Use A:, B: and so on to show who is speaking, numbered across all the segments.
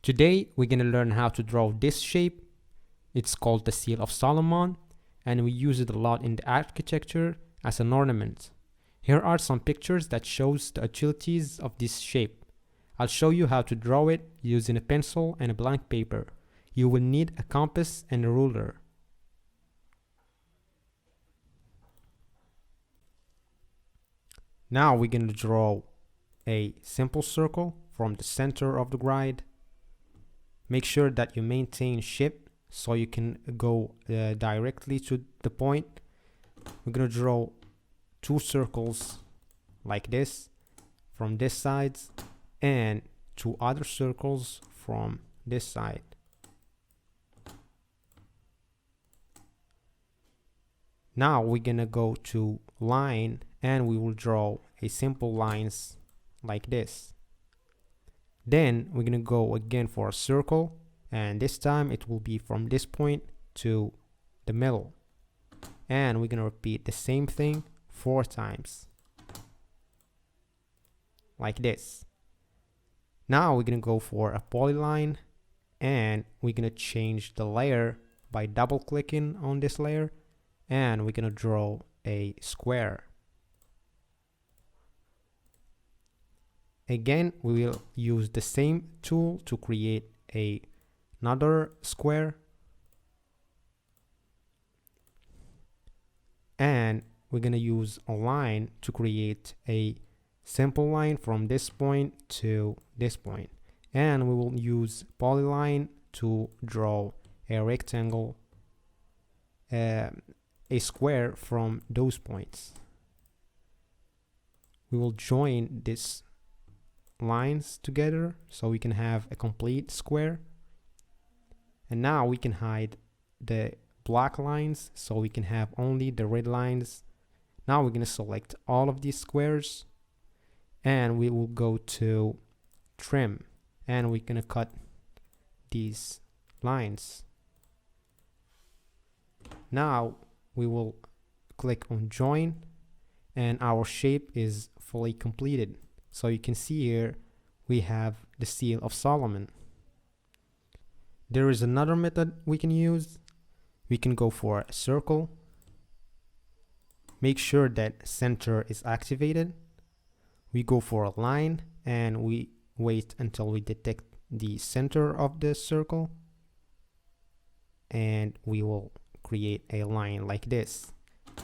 A: Today we're going to learn how to draw this shape. It's called the Seal of Solomon, and we use it a lot in the architecture as an ornament. Here are some pictures that shows the utilities of this shape. I'll show you how to draw it using a pencil and a blank paper. You will need a compass and a ruler. Now we're going to draw a simple circle from the center of the grid. Make sure that you maintain shift so you can go directly to the point. We're going to draw two circles like this from this side and two other circles from this side. Now we're going to go to line and we will draw a simple lines like this. Then we're going to go again for a circle, and this time it will be from this point to the middle. And we're going to repeat the same thing 4 times. Like this. Now we're going to go for a polyline, and we're going to change the layer by double clicking on this layer, and we're going to draw a square. Again, we will use the same tool to create another square, and we're going to use a line to create a simple line from this point to this point, and we will use polyline to draw a rectangle, a square from those points. We will join this lines together so we can have a complete square. And now we can hide the black lines so we can have only the red lines. Now we're going to select all of these squares, and we will go to trim, and we're going to cut these lines. Now we will click on join, and our shape is fully completed. So you can see here we have the Seal of Solomon. There is another method we can use. We can go for a circle. Make sure that center is activated. We go for a line, and we wait until we detect the center of the circle, and we will create a line like this.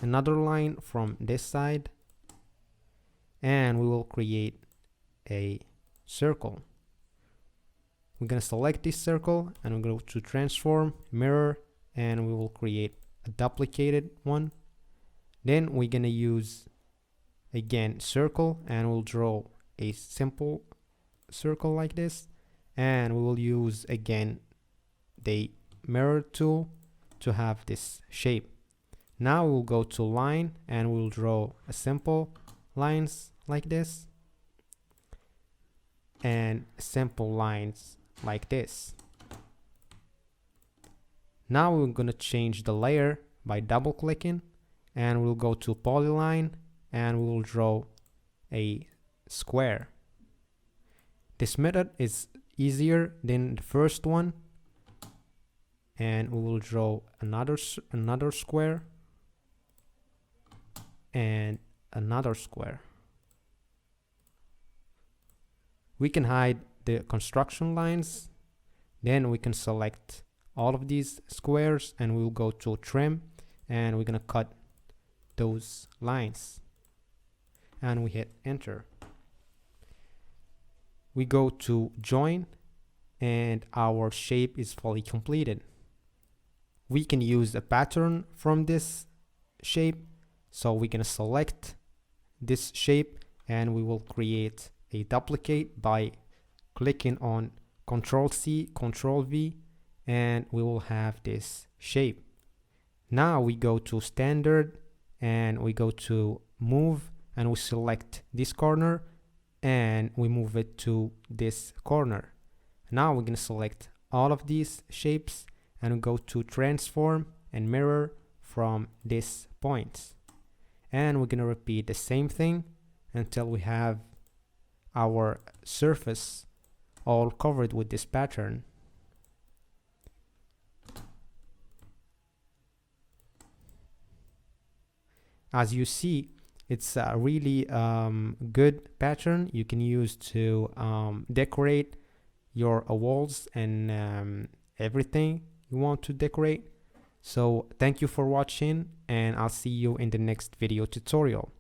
A: Another line from this side, and we will create a circle. We're going to select this circle, and we'll go to transform, mirror, and we will create a duplicated one. Then we're going to use again circle, and we'll draw a simple circle like this, and we will use again the mirror tool to have this shape. Now we'll go to line, and we'll draw a simple lines like this and simple lines like this. Now we're going to change the layer by double clicking, and we'll go to polyline, and we'll draw a square. This method is easier than the first one, and we will draw another square and another square. We can hide the construction lines. Then we can select all of these squares, and we'll go to trim, and we're gonna cut those lines, and we hit enter. We go to join, and our shape is fully completed. We can use a pattern from this shape, so we're gonna select this shape, and we will create a duplicate by clicking on Ctrl C, Ctrl V, and we will have this shape. Now we go to standard, and we go to move, and we select this corner, and we move it to this corner. Now we're going to select all of these shapes, and we go to transform and mirror from this point. And we're going to repeat the same thing until we have our surface all covered with this pattern. As you see, it's a really good pattern you can use to decorate your walls and everything you want to decorate. So thank you for watching, and I'll see you in the next video tutorial.